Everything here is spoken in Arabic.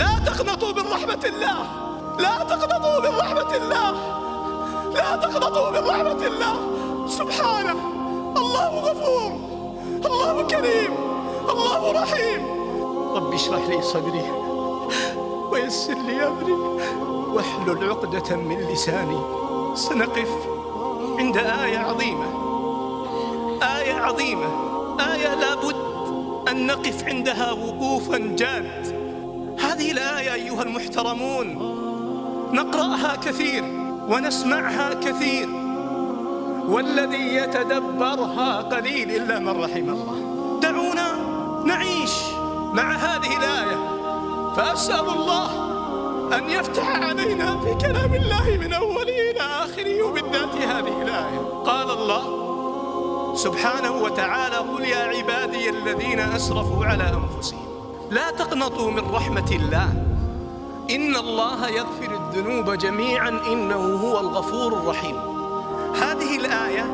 لا تقنطوا من رحمة الله، لا تقنطوا من رحمة الله، لا تقنطوا من رحمة الله. سبحانه، الله غفور، الله كريم، الله رحيم. رب اشرح لي صدري ويسر لي أمري واحلل عقدة من لساني. سنقف عند آية عظيمة، آية عظيمة، آية لابد أن نقف عندها وقوفا جاد. هذه الآية أيها المحترمون نقرأها كثير ونسمعها كثير، والذي يتدبرها قليل إلا من رحم الله. دعونا نعيش مع هذه الآية، فأسأل الله أن يفتح علينا في كلام الله من أوله إلى آخره، وبالذات هذه الآية. قال الله سبحانه وتعالى: قل يا عبادي الذين أسرفوا على أنفسهم لا تقنطوا من رحمة الله إن الله يغفر الذنوب جميعا إنه هو الغفور الرحيم. هذه الآية